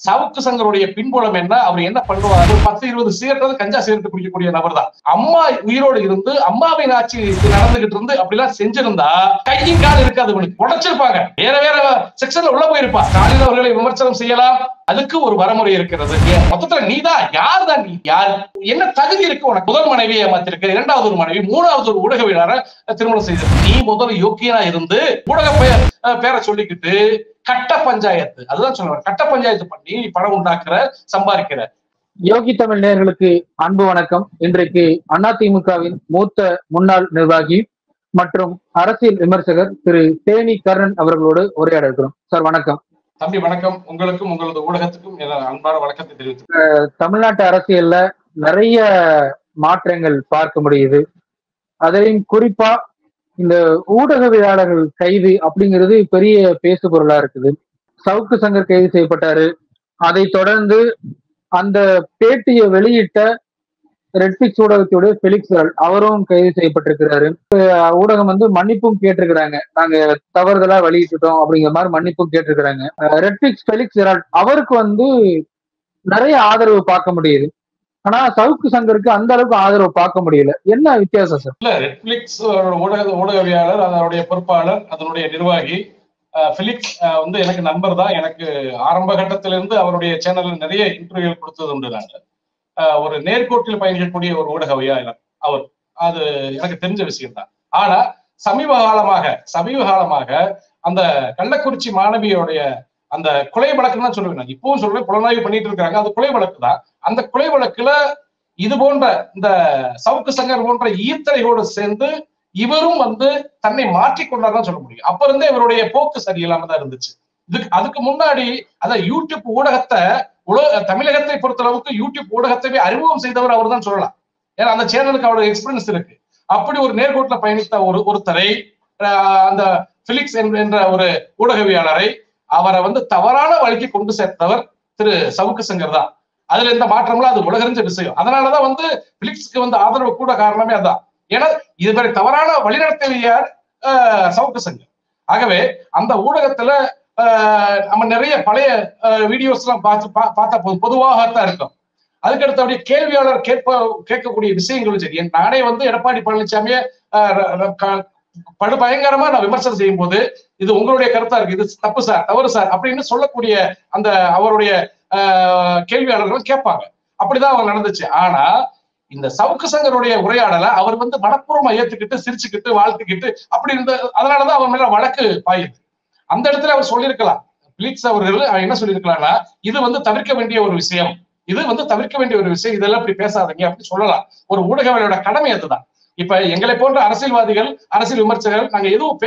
சவுக்கு சங்கருடைய பின்புலம் என்ன, அவர் என்ன பண்ணுவார்? ஒரு 10-20 சிகரெட் கஞ்சா சிகரெட் குடிக்கக்கூடிய நபர் தான். அம்மா உயிரோடு இருந்து அம்மாவின் ஆட்சி நடந்துகிட்டு இருந்து அப்படிலாம் செஞ்சிருந்தா கையும் கால் இருக்காது, உடைச்சிருப்பாங்க, வேற வேற செக்ஷன்ல உள்ள போயிருப்பா. ஸ்டாலின் அவர்களை விமர்சனம் செய்யலாம், அதுக்கு ஒரு வரமுறை இருக்கிறது. மொத்தத்துல நீதான் யார் தான், நீ யார், என்ன தகுதி இருக்கு உனக்கு? முதல் மனைவியை ஏமாத்திருக்க, இரண்டாவது ஒரு மனைவி, மூணாவது ஒரு ஊடகவியலாளர் திருமணம் செய்து, நீ முதல்ல யோக்கியனா இருந்து ஊடக பேரை சொல்லிக்கிட்டு கட்ட பஞ்சாயத்து, அதுதான் சொல்லுவாங்க, கட்ட பஞ்சாயத்து பண்ணி பணம் உண்டாக்குற, சம்பாதிக்கிற. யோகி தமிழ் நேயர்களுக்கு அன்பு வணக்கம். இன்றைக்கு அதிமுகவின் மூத்த முன்னாள் நிர்வாகி மற்றும் அரசியல் விமர்சகர் திரு தேனி கர்ணன் அவர்களோடு உரையாட இருக்கிறோம். சார் வணக்கம். தம்பி வணக்கம். உங்களுக்கும் உங்களது ஊடகத்துக்கும் அன்பான வணக்கத்தை தெரிவித்து. தமிழ்நாட்டு அரசியல்ல நிறைய மாற்றங்கள் பார்க்க முடியுது. அதையும் குறிப்பா இந்த ஊடகவியலாளர்கள் கைது அப்படிங்கிறது பெரிய பேசு பொருளா இருக்குது. சவுக்கு சங்கர் கைது செய்யப்பட்டாரு. அதை தொடர்ந்து அந்த பேட்டியை வெளியிட்ட ரெட்பிக்ஸ் ஊடகத்துடைய ஃபெலிக்ஸ் அவரும் கைது செய்யப்பட்டிருக்கிறாரு. ஊடகம் மன்னிப்பும் கேட்டிருக்கிறாங்க, நாங்க தவறுதலா வெளியிட்டுட்டோம் அப்படிங்கிற மாதிரி மன்னிப்பும் கேட்டிருக்கிறாங்க. ரெட்பிக்ஸ் ஃபெலிக்ஸ் அவருக்கு நிறைய ஆதரவு பார்க்க முடியுது. ஆனா சவுக்கு சங்கருக்கு அந்த அளவுக்கு ஆதரவு பார்க்க முடியல. என்ன வித்தியாசம் சார்? இல்ல, ரெட்பிளிக்ஸ் ஊடகவியாளர், அதனுடைய பொறுப்பாளர், அதனுடைய நிர்வாகி பிலிக்ஸ் எனக்கு நண்பர் தான். எனக்கு ஆரம்ப கட்டத்திலிருந்து அவருடைய சேனல்ல நிறைய இன்டர்வியூ கொடுத்தது உண்டு. நாங்க ஒரு நேர்கோட்டில் பயணிக்கக்கூடிய ஒரு ஊடகவியாளர் அவர், அது எனக்கு தெரிஞ்ச விஷயம் தான். ஆனா சமீப காலமாக அந்த கள்ளக்குறிச்சி மாணவியோடைய அந்த கொலை வழக்குன்னு தான் சொல்லுவேன். இப்பவும் சொல்லுவேன், புலனாய்வு பண்ணிட்டு இருக்காங்க, அது கொலை வழக்கு தான். அந்த கொலை வழக்குல இது போன்ற இந்த சவுக்கு சங்கர் போன்ற ஈர்த்தலைகளோடு சேர்ந்து இவரும் தன்னை மாற்றிக்கொண்டார்தான் சொல்ல முடியும். அப்ப இருந்தே இவருடைய போக்கு சரியில்லாம தான் இருந்துச்சு. அதுக்கு முன்னாடி அதான் யூடியூப் ஊடகத்தை தமிழகத்தை பொறுத்தளவுக்கு யூடியூப் ஊடகத்தை அறிமுகம் செய்தவர் அவர் தான் சொல்லலாம். ஏன்னா அந்த சேனலுக்கு அவருடைய எக்ஸ்பீரியன்ஸ் இருக்கு. அப்படி ஒரு நேர்கோட்டில் பயணித்த ஒருத்தரை, அந்த பிலிக்ஸ் என்ற ஒரு ஊடகவியாளரை, அவரை தவறான வழிக்கு கொண்டு சேர்த்தவர் திரு சவுக்கு சங்கர் தான். அதுல எந்த மாற்றங்களும், அது உலகறிஞ்ச விஷயம். அதனாலதான் பிலிக்ஸுக்கு ஆதரவு கூட காரணமே அதான். ஏன்னா இதுவரை தவறான வழிநடத்தியார் சவுக்கு சங்கர். ஆகவே அந்த ஊடகத்துல நம்ம நிறைய பழைய வீடியோஸ் எல்லாம் பார்த்தா பொதுவாகத்தான் இருக்கும். அதுக்கடுத்து அப்படியே கேள்வியாளர் கேட்கக்கூடிய விஷயங்களும் சரி. நானே எடப்பாடி பழனிசாமியை படுபயங்கரமா நான் விமர்சனம் செய்யும் போது, இது உங்களுடைய கருத்தா இருக்கு, இது தப்பு சார், தவறு சார் அப்படின்னு சொல்லக்கூடிய அந்த அவருடைய கேள்வியாளர்கள் கேட்பாங்க. அப்படிதான் அவங்க நடந்துச்சு. ஆனா இந்த சவுக்கு சங்கருடைய உரையாடலை அவர் மனப்பூர்வமா ஏத்துக்கிட்டு, சிரிச்சுக்கிட்டு, வாழ்த்துக்கிட்டு அப்படி இருந்த, அதனாலதான் அவர் மேல வழக்கு பாயுது. அந்த இடத்துல அவர் சொல்லியிருக்கலாம், பிலிக்ஸ் அவர்கள் என்ன சொல்லியிருக்கலாம்னா, இது தவிர்க்க வேண்டிய ஒரு விஷயம், தவிர்க்க வேண்டிய ஒரு விஷயம், இதெல்லாம் இப்படி பேசாதீங்க அப்படின்னு சொல்லலாம். ஒரு ஊடகவியலோட கடமை அதுதான். இப்ப எங்களை போன்ற அரசியல்வாதிகள், அரசியல் விமர்சகர்கள், நாங்க எதுவும்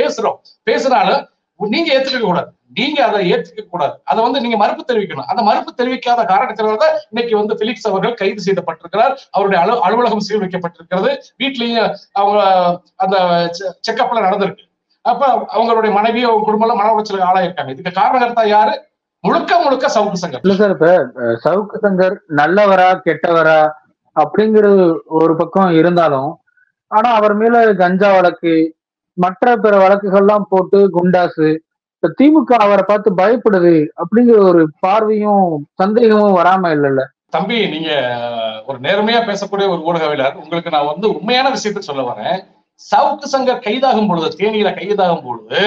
பேசினாலும் நீங்க ஏத்துக்க கூடாது, நீங்க அதை ஏத்துக்க கூடாது, அதை நீங்க மறுப்பு தெரிவிக்கணும். அந்த மறுப்பு தெரிவிக்காத காரணத்தினால்தான் இன்னைக்கு பிலிக்ஸ் அவர்கள் கைது செய்யப்பட்டிருக்கிறார். அவருடைய அலுவலகம் சீல் வைக்கப்பட்டிருக்கிறது. வீட்லயும் அவங்க அந்த செக்அப்ல நடந்திருக்கு. அப்ப அவங்களுடைய மனைவி, அவங்க குடும்பம் மன உளைச்சலுக்கு ஆளாயிருக்காங்க. இதுக்கு காரணகர்த்தா யாரு? முழுக்க சவுக்கு சங்கர். இல்ல சார், இப்ப சவுக்கு சங்கர் நல்லவரா கெட்டவரா அப்படிங்கிறது ஒரு பக்கம் இருந்தாலும், ஆனா அவர் மேல கஞ்சா வழக்கு, மற்ற பிற வழக்குகள்லாம் போட்டு குண்டாசு, இப்ப திமுக அவரை பார்த்து பயப்படுது அப்படிங்கிற ஒரு பார்வையும் சந்தேகமும் வராம இல்லைல்ல? தம்பி, நீங்க ஒரு நேர்மையா பேசக்கூடிய ஒரு ஊடகவியலாளர், உங்களுக்கு நான் உண்மையான விஷயத்த சொல்ல வரேன். சவுக்கு சங்கர் கைதாகும் பொழுது, தேனியில கைதாகும் பொழுது,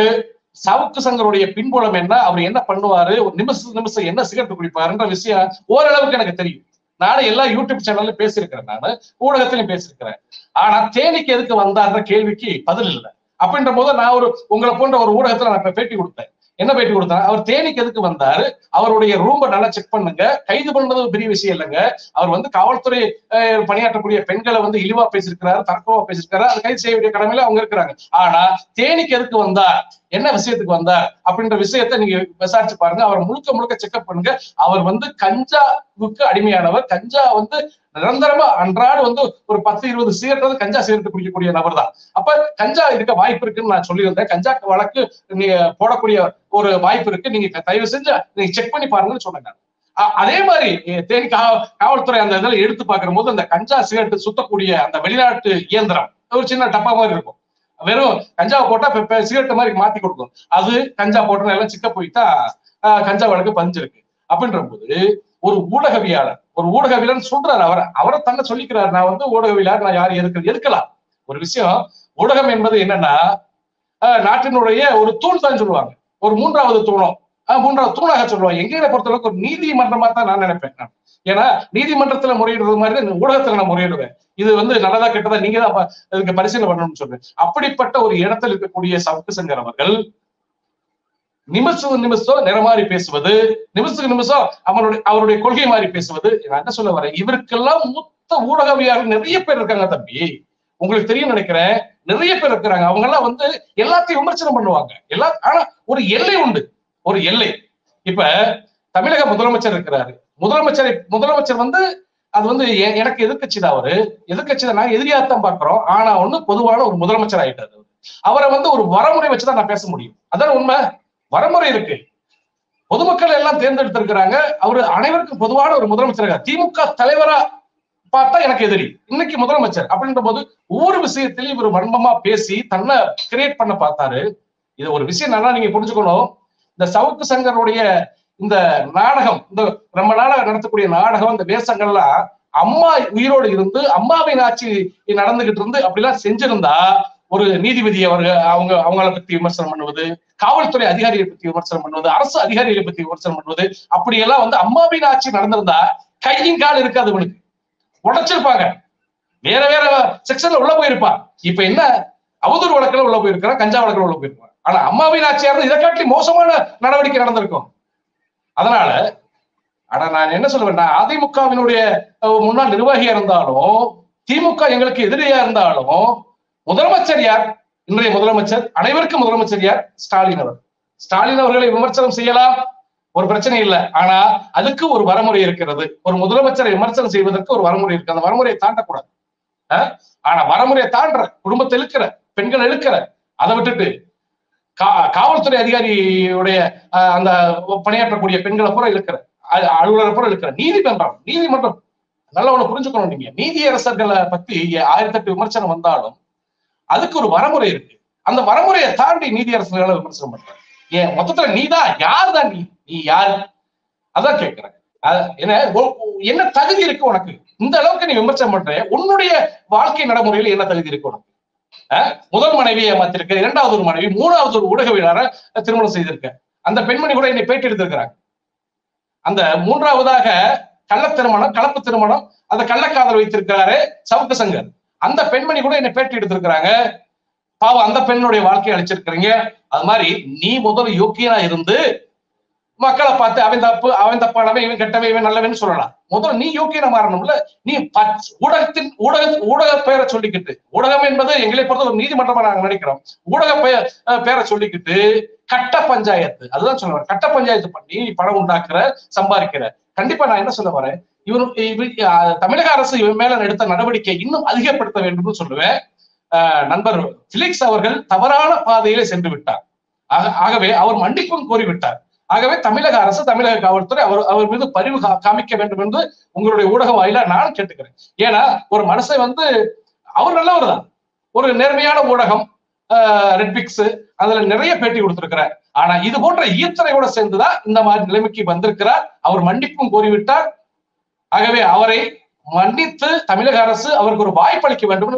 சவுக்கு சங்கருடைய பின்புலம் என்ன, அவர் என்ன பண்ணுவாரு, ஒரு நிமிஷம் என்ன சிகரெட் குடிப்பாருன்ற விஷயம் ஓரளவுக்கு எனக்கு தெரியும். நானும் எல்லா யூடியூப் சேனல்ல பேசியிருக்கிறேன், நானு ஊடகத்திலையும் பேசியிருக்கிறேன். ஆனா தேனிக்கு எதுக்கு வந்தார்ன்ற கேள்விக்கு பதில் இல்லை. அப்படின்ற போது நான் உங்களை போன்ற ஒரு ஊடகத்துல நான் பேட்டி கொடுத்தேன். என்ன பேட்டி கொடுத்தேன்? அவர் தேனிக்கு எதுக்கு வந்தாரு, அவருடைய ரூம்ப நல்லா செக் பண்ணுங்க, கைது பண்ணது பெரிய விஷயம் இல்லைங்க, அவர் காவல்துறை பணியாற்றக்கூடிய பெண்களை இழிவா பேசியிருக்கிறாரு, தரக்குறவா பேசியிருக்காரு, அது கைது செய்ய வேண்டிய கடமையில அவங்க இருக்கிறாங்க. ஆனா தேனிக்கு எதுக்கு வந்தார், என்ன விஷயத்துக்கு வந்தார் அப்படின்ற விஷயத்த நீங்க விசாரிச்சு பாருங்க. அவர் முழுக்க செக்அப் பண்ணுங்க. அவர் கஞ்சாவுக்கு அடிமையானவர். கஞ்சா நிரந்தரமா அன்றாட ஒரு 10-20 சிகரெட் கஞ்சா சிகரெட் குடிக்கக்கூடிய நபர் தான். அப்ப கஞ்சா இருக்க வாய்ப்பு இருக்குன்னு நான் சொல்லியிருந்தேன். கஞ்சா வழக்கு நீங்க போடக்கூடிய ஒரு வாய்ப்பு இருக்கு, நீங்க தயவு செஞ்சு நீங்க செக் பண்ணி பாருங்கன்னு சொன்னாங்க. அதே மாதிரி தேனி காவல்துறை அந்த இதில் எடுத்து பார்க்கிற போது அந்த கஞ்சா சிகரெட் சுத்தக்கூடிய அந்த வெளிநாட்டு இயந்திரம் ஒரு சின்ன டப்பா மாதிரி இருக்கும். வெறும் கஞ்சாவை போட்டா சிகரெட் மாதிரி மாத்தி கொடுக்கும். அது கஞ்சா போட்டோன்னு எல்லாம் சிக்க போயிட்டா கஞ்சா வழக்கு பதிஞ்சிருக்கு. அப்படின்ற போது ஒரு ஊடகவியலாளர் சொல்றாரு, அவரை தன்னை சொல்லிக்கிறாரு, நான் வந்து ஊடகவியலாளர், நான் யாரும் எதுக்கலாம். ஒரு விஷயம், ஊடகம் என்பது என்னன்னா நாட்டினுடைய ஒரு தூண் தான் சொல்லுவாங்க, ஒரு மூன்றாவது தூணாக சொல்லுவாங்க. எங்களை பொறுத்தளவுக்கு ஒரு நீதிமன்றமா தான் நான் நினைப்பேன். ஏன்னா நீதிமன்றத்துல முறையிடுறது மாதிரி ஊடகத்துல நான் முறையிடுவேன். இது வந்து நல்லதா கெட்டதா நீங்க தான் இதுக்கு பரிசீலனை பண்ணணும்னு சொல்றேன். அப்படிப்பட்ட ஒரு இடத்துல இருக்கக்கூடிய சவுக்கு சங்கர் அவர்கள் நிமிஷம் நிறமாறி பேசுவது, நிமிஷத்துக்கு நிமிஷம் அவருடைய கொள்கை மாறி பேசுவது, நான் என்ன சொல்ல வரேன், இவருக்கெல்லாம் மூத்த ஊடகவியாளர்கள் நிறைய பேர் இருக்காங்க தம்பி. உங்களுக்கு தெரியும் நினைக்கிறேன், நிறைய பேர் இருக்கிறாங்க. அவங்க எல்லாம் வந்து எல்லாத்தையும் விமர்சனம் பண்ணுவாங்க. ஆனா ஒரு எல்லை உண்டு, ஒரு எல்லை. இப்ப தமிழக முதலமைச்சர் இருக்கிறாரு, முதலமைச்சர் வந்து அது வந்து எனக்கு எதிர்கட்சி தான், எதிர்கட்சி தான், நாங்க எதிரியாத்தான் பாக்குறோம். ஆனா ஒண்ணு பொதுவான ஒரு முதலமைச்சர் ஆயிட்டாரு. அவரை வந்து ஒரு வரமுறை வச்சுதான் நான் பேச முடியும். அதான் உண்மை. வரமுறை இருக்கு, பொதுமக்கள் எல்லாம் தேர்ந்தெடுத்திருக்கிறாங்க. அவரு அனைவருக்கும் பொதுவான ஒரு முதலமைச்சர். திமுக தலைவரா பார்த்தா எனக்கு எதிரி, இன்னைக்கு முதலமைச்சர் அப்படின்ற போது ஒவ்வொரு விஷயத்திலையும் இவர் வன்மமா பேசி தன்னை கிரியேட் பண்ண பார்த்தாரு. இது ஒரு விஷயம் நல்லா நீங்க புரிஞ்சுக்கணும். இந்த சவுக்கு சங்கருடைய இந்த நாடகம், இந்த ரொம்ப நாளா நடத்தக்கூடிய நாடகம், இந்த வேஷங்கள்லாம் அம்மா உயிரோடு இருந்து அம்மாவின் ஆட்சி நடந்துகிட்டு இருந்து அப்படிலாம் செஞ்சிருந்தா ஒரு நீதிபதி அவங்கள பத்தி விமர்சனம் பண்ணுவது, காவல்துறை அதிகாரிகளை பத்தி விமர்சனம் பண்ணுவது, அரசு அதிகாரிகளை பத்தி விமர்சனம் பண்ணுவது, அப்படியெல்லாம் வந்து அம்மாவின் ஆட்சி நடந்திருந்தா கையும் கால் இருக்காது, இவனுக்கு உடைச்சிருப்பாங்க, வேற வேற செக்ஷன்ல உள்ள போயிருப்பான். இப்ப என்ன அவதூறு வழக்குல உள்ள போயிருக்கிறான், கஞ்சா வழக்குல உள்ள போயிருப்பான். ஆனா அம்மாவின் ஆட்சியா இதை காட்டி மோசமான நடவடிக்கை நடந்திருக்கும். அதனால நான் என்ன சொல்லுவேன், அதிமுகவினுடைய முன்னாள் நிர்வாகியா இருந்தாலும் திமுக எங்களுக்கு எதிரியா இருந்தாலும் முதலமைச்சர் யார்? இன்றைய முதலமைச்சர், அனைவருக்கும் முதலமைச்சர் யார்? ஸ்டாலின் அவர்களை விமர்சனம் செய்யலாம், ஒரு பிரச்சனை இல்லை. ஆனா அதுக்கு ஒரு வரமுறை இருக்கிறது. ஒரு முதலமைச்சரை விமர்சனம் செய்வதற்கு ஒரு வரமுறை இருக்கு. அந்த வரமுறையை தாண்டக்கூடாது. ஆனா வரமுறையை தாண்ட குடும்பத்தை இழுக்கிற, பெண்கள் இழுக்கிற, அதை விட்டுட்டு காவல்துறை அதிகாரியுடைய அந்த பணியாற்றக்கூடிய பெண்களை பூரா இழுக்கிற, அலுவலரை பூரா இழுக்கிற, நீதிமன்றம் நல்லா ஒண்ணு புரிஞ்சுக்கணும். நீங்க நீதியரசர்களை பத்தி 1008 விமர்சனம் வந்தாலும் அதுக்கு ஒரு வரமுறை இருக்கு. அந்த வரமுறையை தாண்டி நீதியரசர்களை விமர்சனம் பண்ற, ஏன் மொத்தத்துல நீதான் யார் தான் நீ யாரு? அதான் கேட்கிறேன். என்ன தகுதி இருக்கு உனக்கு? இந்த அளவுக்கு நீ விமர்சனம் பண்ற, உன்னுடைய வாழ்க்கை நடைமுறையில என்ன தகுதி இருக்கு உனக்கு? முதல் மனைவியை ஏமாத்திருக்க, இரண்டாவது ஒரு மனைவி, மூணாவது ஒரு ஊடகவியலாளரை திருமணம் செய்திருக்க. அந்த பெண்மணி கூட என்னை பேட்டி எடுத்திருக்கிறாங்க. அந்த மூன்றாவதாக கலப்பு திருமணம், அந்த கள்ளக்காதல் வைத்திருக்கிறாரு சவுக்கு சங்கர். அந்த பெண்மணி கூட என்னை பேட்டி எடுத்திருக்கிறாங்க. பாவம், அந்த பெண்ணுடைய வாழ்க்கையை அழிச்சிருக்கிறீங்க. அது மாதிரி நீ முதல்ல யோக்கியனா இருந்து மக்களை பார்த்து அவன் தப்பானவன், இவன் கெட்டவன், இவன் நல்லவன் சொல்லலாம். முதல்ல நீ யோக்கியனா மாறணும்ல. நீ ஊடக பெயரை சொல்லிக்கிட்டு, ஊடகம் என்பது எங்களை பொறுத்த ஒரு நீதிமன்றமா நாங்க நினைக்கிறோம். ஊடக பெயரை சொல்லிக்கிட்டு கட்ட பஞ்சாயத்து, அதுதான் சொல்லுவேன், கட்ட பஞ்சாயத்து பண்ணி பணம் உண்டாக்குற, சம்பாதிக்கிற. கண்டிப்பா நான் என்ன சொல்ல வரேன், தமிழக அரசு இவன் மேல எடுத்த நடவடிக்கை இன்னும் அதிகப்படுத்த வேண்டும் சொல்லுவேன். நண்பர் பிலிக்ஸ் அவர்கள் தவறான பாதையிலே சென்று விட்டார். ஆகவே அவர் மன்னிப்பும் கோரிவிட்டார். ஆகவே தமிழக அரசு, தமிழக காவல்துறை அவர் மீது பரிவு காமிக்க வேண்டும் என்று உங்களுடைய ஊடக வாயிலா நான் கேட்டுக்கிறேன். ஏன்னா ஒரு மனுஷன் வந்து அவர் நல்லவர் தான், ஒரு நேர்மையான ஊடகம் ரெட்பிக்ஸ், அதுல நிறைய பேட்டி கொடுத்திருக்கிறார். ஆனா இது போன்ற ஈர்த்தனையோட சேர்ந்துதான் இந்த மாதிரி நிலைமைக்கு வந்திருக்கிறார். அவர் மன்னிப்பும் கோரிவிட்டார். ஆகவே அவரை மன்னித்து தமிழக அரசு அவருக்கு ஒரு வாய்ப்பளிக்க வேண்டும்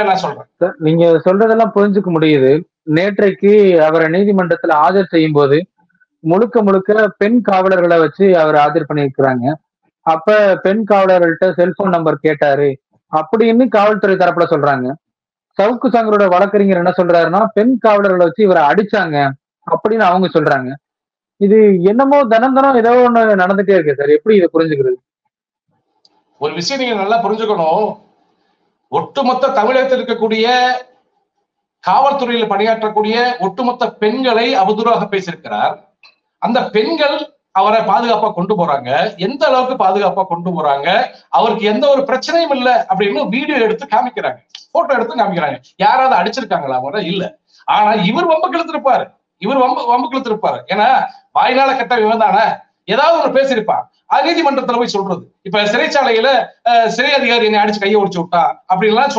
நான் சொல்றேன். நீங்க சொல்றதெல்லாம் புரிஞ்சுக்க முடியுது. நேற்றைக்கு அவரை நீதிமன்றத்துல ஆஜர் செய்யும் போது முழுக்க பெண் காவலர்களை வச்சு அவர் ஆஜர் பண்ணியிருக்கிறாங்க. அப்ப பெண் காவலர்கள்ட்ட செல்போன் நம்பர் கேட்டாரு அப்படின்னு காவல்துறை தரப்புல சொல்றாங்க. சவுக்கு சங்கரோட வழக்கறிஞர் என்ன சொல்றாருன்னா, பெண் காவலர்களை வச்சு இவரை அடிச்சாங்க அப்படின்னு அவங்க சொல்றாங்க. இது என்னமோ தினம் ஏதோ ஒண்ணு நடந்துட்டே இருக்கு சார். எப்படி இதை புரிஞ்சுக்கிறது? ஒரு விஷயம் நீங்க நல்லா புரிஞ்சுக்கணும். ஒட்டுமொத்த தமிழகத்தில் இருக்கக்கூடிய காவல்துறையில் பணியாற்றக்கூடிய ஒட்டுமொத்த பெண்களை அவதூறாக பேசியிருக்கிறார். அந்த பெண்கள் அவரை பாதுகாப்பா கொண்டு போறாங்க. எந்த அளவுக்கு பாதுகாப்பா கொண்டு போறாங்க, அவருக்கு எந்த ஒரு பிரச்சனையும் இல்லை அப்படின்னு வீடியோ எடுத்து காமிக்கிறாங்க, போட்டோ எடுத்து காமிக்கிறாங்க. யாராவது அடிச்சிருக்காங்களா? அவங்க இல்ல. ஆனா இவர் வம்பு கிழத்திருப்பாரு. ஏன்னா வாய்நாள கட்ட இவன் தானே, ஏதாவது ஒரு பேசியிருப்பான். அது நீதிமன்றத்துல போய் சொல்றது. இப்ப சிறைச்சாலையில சிறை அதிகாரி என்னை அடிச்சு கையை ஒடிச்சு விட்டா அப்படின்லாம்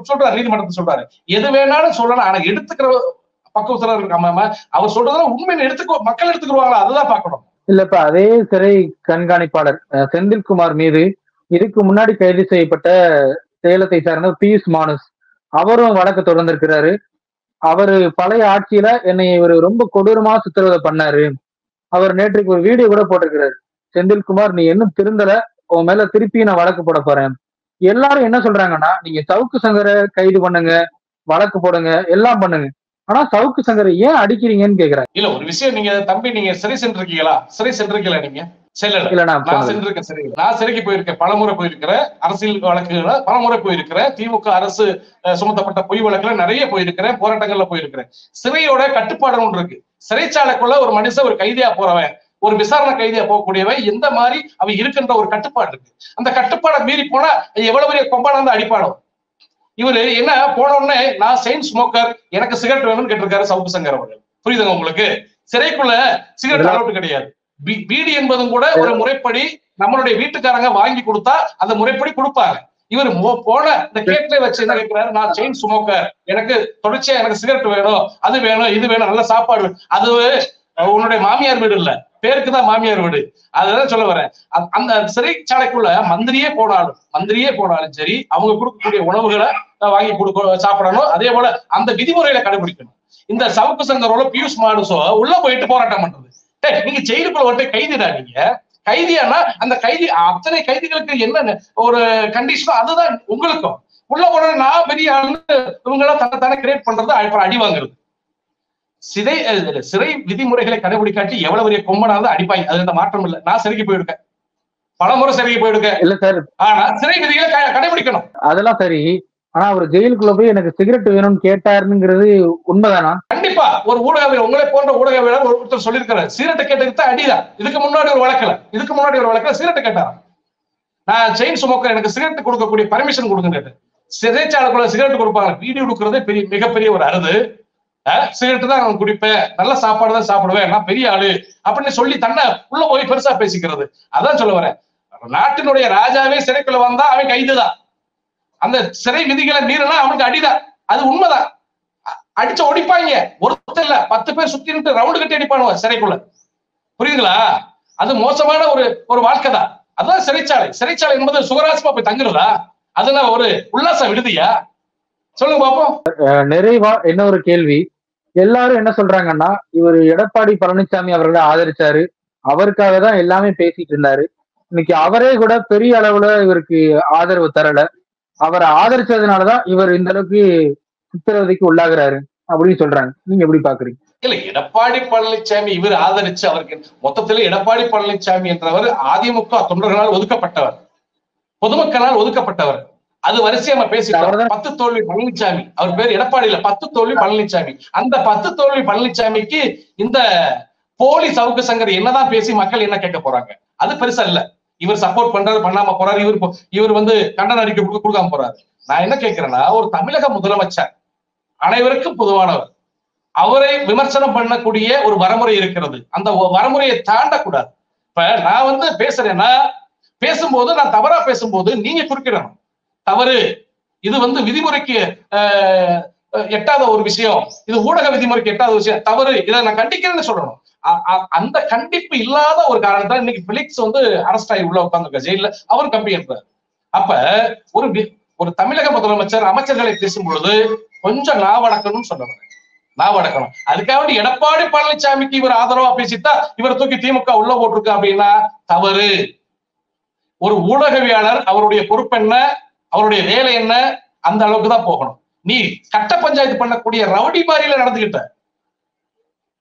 சொல்றாரு, நீதிமன்றத்தை சொல்றாரு. எது வேணாலும் சொல்லலாம். ஆனா எடுத்துக்கிற பக்குவத்துல இருக்காம அவர் சொல்றதெல்லாம் உண்மையை மக்கள் எடுத்துக்கிடுவாங்களா, அதுதான் பார்க்கணும். இல்லப்ப அதே சிறை கண்காணிப்பாளர் செந்தில்குமார் மீது இதுக்கு முன்னாடி கைது செய்யப்பட்ட சேலத்தை சார்ந்த பியூஷ் மானுஸ் அவரும் வழக்கு தொடர்ந்திருக்கிறாரு. அவரு பழைய ஆட்சியில என்னை இவர் ரொம்ப கொடூரமா சித்திரவதை பண்ணாரு. அவர் நேற்றுக்கு ஒரு வீடியோ கூட போட்டிருக்கிறாரு. செந்தில்குமார் நீ இன்னும் திருந்தல, உன் மேல திருப்பி நான் வழக்கு போட போறேன். எல்லாரும் என்ன சொல்றாங்கன்னா நீங்க சவுக்கு சங்கரை கைது பண்ணுங்க, வழக்கு போடுங்க, எல்லாம் பண்ணுங்க. ஆனா சவுக்கு சங்கரை ஏன் அடிக்கிறீங்கன்னு கேக்குறாங்க. இல்ல ஒரு விஷயம், நீங்க தம்பி நீங்க சிறை சென்றிருக்கீங்களா? சிறை சென்றிருக்கீங்களா நீங்க? செல்லல. நான் சென்றிருக்கேன் சிறை. நான் சிறைக்கு போயிருக்கேன், பலமுறை போயிருக்கிறேன். அரசியல் வழக்குகளை பலமுறை போயிருக்கிறேன். திமுக அரசு சுமத்தப்பட்ட பொய் வழக்குல நிறைய போயிருக்கிறேன், போராட்டங்கள்ல போயிருக்கிறேன். சிறையோட கட்டுப்பாடு ஒன்று இருக்கு. சிறைச்சாலைக்குள்ள ஒரு மனுஷன் ஒரு கைதியா போறவன், ஒரு விசாரணை கைதியா போகக்கூடியவன் எந்த மாதிரி அவன் இருக்கின்ற ஒரு கட்டுப்பாடு இருக்கு. அந்த கட்டுப்பாடை மீறி போனா எவ்வளவு பெரிய கொம்பான வந்து அடிப்பானோ. இவரு என்ன போன உடனே நான் செயின் ஸ்மோக்கர், எனக்கு சிகரெட் வேணும்னு கேட்டிருக்காரு சவுக்கு சங்கர் அவர்கள். புரியுதுங்க உங்களுக்கு? சிறைக்குள்ள சிகரெட் அலௌட் கிடையாது. பீடி என்பதும் கூட ஒரு முறைப்படி நம்மளுடைய வீட்டுக்காரங்க வாங்கி கொடுத்தா அந்த முறைப்படி கொடுப்பாங்க. இவர் போன இந்த கேட்ல வச்சு என்ன கேட்கிறாரு, நான் செயின் ஸ்மோக்கர், எனக்கு தொடர்ச்சியா எனக்கு சிகரெட் வேணும், அது வேணும், இது வேணும், நல்ல சாப்பாடு. அது உன்னுடைய மாமியார் வீடு இல்ல, பேருக்குதான் மாமியார் வீடு. அதுதான் சொல்ல வரேன். அந்த சிறைச்சாலைக்குள்ள மந்திரியே போனாலும் சரி, அவங்க கொடுக்கக்கூடிய உணவுகளை வாங்கி கொடுக்க சாப்பிடணும். அதே போல அந்த விதிமுறைகளை கடைபிடிக்கணும். இந்த சவுக்கு சங்கரோட பியூஷ் மானுஸோ உள்ள போயிட்டு போராட்டம் பண்றது. நீங்க ஜெயிலுக்குள்ள வந்து கைதிடா, நீங்க கைதியானா அந்த கைதி அத்தனை கைதிகளுக்கு என்ன ஒரு கண்டிஷனோ அதுதான் உங்களுக்கும். உள்ள போன நான் பெரிய ஆளு இவங்க எல்லாம் தன்னைத்தானே கிரியேட் பண்றது, அப்புறம் அடி வாங்குறது. சிறை விதிமுறைகளை கடைபிடிக்காட்டி எவ்வளவு பெரிய கொம்பனாவது அடிப்பாங்க. அது எந்த மாற்றம் இல்லை. நான் சிறைக்கு போயிருக்கேன், பலமுறை சிறைக்கு போயிருக்கேன். இல்ல சார், ஆனா சிறை விதிகளை கடைபிடிக்கணும். அதெல்லாம் சரி. ஆனா அவர் ஜெயிலுக்குள்ள போய் எனக்கு சிகரெட் வேணும்னு கேட்டாருங்கிறது உண்மைதானா? கண்டிப்பா. ஒரு ஊடகவியல், உங்களை போன்ற ஊடகவியலாளர் ஒருத்தர் சொல்லியிருக்கிறார், சிகரெட் கேட்டதுக்கு அடிதான். இதுக்கு முன்னாடி ஒரு வழக்குல சிகரெட் கேட்டாராம். நான் செயின் ஸ்மோக்கர், எனக்கு சிகரெட் கொடுக்கக்கூடிய பர்மிஷன் கொடுங்க. சிறைச்சாலைக்குள்ள சிகரெட் கொடுப்பாங்க. வீடியோ கொடுக்கறதே மிகப்பெரிய ஒரு அருது. சிகரெட் தான் நான் குடிப்பேன், நல்ல சாப்பாடு தான் சாப்பிடுவேன், நான் பெரிய ஆளு அப்படின்னு சொல்லி தன்னை உள்ள போய் பெருசா பேசிக்கிறது. அதான் சொல்ல வரேன். நாட்டினுடைய ராஜாவே சிறைக்குள்ள வந்தா அவன் கைதுதான். அந்த சிறை விதிகளை மீறினா அவனுக்கு அடிதான். அது உண்மைதான். அடிச்சு ஒடிப்பாங்க. ஒருத்தர் இல்ல, 10 பேர் சுத்தி நின்று ரவுண்டு கட்டி அடிப்பானுவ சிறைக்குள்ள. புரியுதுங்களா? அது மோசமான ஒரு வாழ்க்கை தான். அதுதான் சிறைச்சாலை. சிறைச்சாலை என்பது சுகராசமா போய் தங்குறதா? அதுனா ஒரு உல்லாச விடுதியா? சொல்லுங்க பாப்போம். நிறைவா என்ன ஒரு கேள்வி, எல்லாரும் என்ன சொல்றாங்கன்னா இவர் எடப்பாடி பழனிசாமி அவர்களை ஆதரிச்சாரு, அவருக்காக தான் எல்லாமே பேசிட்டு இருந்தாரு. இன்னைக்கு அவரே கூட பெரிய அளவுல இவருக்கு ஆதரவு தரல, அவரை ஆதரிச்சதுனாலதான் இவர் இந்த அளவுக்கு சித்திரவதைக்கு உள்ளாகிறாரு அப்படின்னு சொல்றாங்க. நீங்க எப்படி பாக்குறீங்க? இல்ல, எடப்பாடி பழனிசாமி இவர் ஆதரிச்சு, அவருக்கு மொத்தத்துல எடப்பாடி பழனிசாமி என்றவர் அதிமுக தொண்டர்களால் ஒதுக்கப்பட்டவர், பொதுமக்களால் ஒதுக்கப்பட்டவர். அது வரிசையா நம்ம பேசிட்டோம். 10 தோல்வி பழனிசாமி, அவர் பேர் எடப்பாடி இல்ல, 10 தோல்வி பழனிசாமி. அந்த 10 தோல்வி பழனிசாமிக்கு இந்த போலி சவுக்கு சங்கர் என்னதான் பேசி மக்கள் என்ன கேட்க போறாங்க? அது பெருசா இல்ல. இவர் சப்போர்ட் பண்றாரு, பண்ணாம போறாரு, இவர் கண்டன அறிக்கை கொடுக்காம போறாரு. நான் என்ன கேட்கிறேன்னா, ஒரு தமிழக முதலமைச்சர் அனைவருக்கும் பொதுவானவர், அவரை விமர்சனம் பண்ணக்கூடிய ஒரு வரமுறை இருக்கிறது. அந்த வரமுறையை தாண்டக்கூடாது. இப்ப நான் பேசுறேன்னா, பேசும்போது நான் தவறா பேசும்போது நீங்க குறுக்கிடணும். தவறு, இது விதிமுறைக்கு எட்டாத ஒரு விஷயம், இது ஊடக விதிமுறைக்கு எட்டாத விஷயம், தவறு, இதை நான் கண்டிக்கிறேன்னு சொல்லணும். அந்த கண்டிப்பு இல்லாத ஒரு காரணத்தால் இன்னைக்கு பிலிக்ஸ் அரெஸ்ட் ஆகி உள்ள உட்கார்ந்து ஜெயில அவர் கம்பி என்றார். அப்ப ஒரு தமிழக முதலமைச்சர் அமைச்சர்களை பேசும்பொழுது கொஞ்சம் நாவடக்கணும்னு சொல்லுவாங்க. நாவடக்கணும். அதுக்காக எடப்பாடி பழனிசாமிக்கு இவர் ஆதரவா பேசிட்டா இவர் தூக்கி திமுக உள்ள போட்டிருக்கு அப்படின்னா தவறு. ஒரு ஊடகவியாளர் அவருடைய பொறுப்பு என்ன, அவருடைய வேலை என்ன, அந்த அளவுக்கு தான் போகணும். நீ கட்ட பஞ்சாயத்து பண்ணக்கூடிய ரவுடி மாதிரியில நடந்துகிட்ட,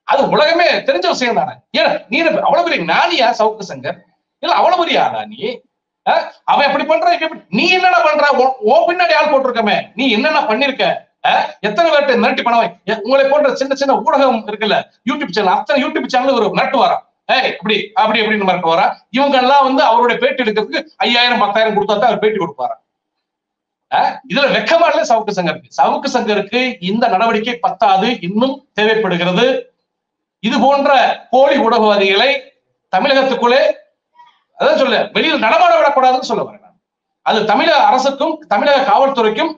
அது உலகமே தெரிஞ்ச விஷயம் தானே. ஏன் நீ அவ்வளவு பெரிய ஞானியா சவுக்கு சங்கர்? இல்ல அவ்வளவு பெரிய ஆளா நீ? அவன் எப்படி பண்ற, நீ என்னென்ன பண்ற? உன் பின்னாடி ஆள் போட்டிருக்கமே, நீ என்னென்ன பண்ணிருக்க? எத்தனை பேர்ட்ட மிரட்டி பணம் உங்களை போன்ற சின்ன சின்ன ஊடகம் இருக்குல்ல, யூடியூப் சேனல், அத்தனை யூடியூப் சேனல் ஒரு மிரட்டு வரான். அப்படி அப்படின்னு மிரட்டு வரா. இவங்க எல்லாம் அவருடைய பேட்டி எடுக்கிறதுக்கு 5000 10,000 கொடுத்தா தான் அவர் பேட்டி கொடுப்பாரு. இதுல வெக்கமா இல்ல சவுக்கு சங்கருக்கு. சவுக்கு சங்கருக்கு இந்த நடவடிக்கை பத்தாது, இன்னும் தேவைப்படுகிறது. இது போன்ற போலி ஊடகவாதிகளை தமிழகத்துக்குள்ளே, அதான் சொல்ல, வெளியில் நடமாட விடக்கூடாதுன்னு சொல்ல வரேன். அது தமிழக அரசுக்கும் தமிழக காவல்துறைக்கும்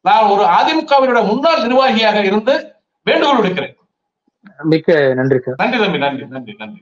நான் ஒரு அதிமுகவினுடைய முன்னாள் நிர்வாகியாக இருந்து வேண்டுகோள் விடுக்கிறேன். மிக்க நன்றி சார். நன்றி தம்பி, நன்றி நன்றி நன்றி.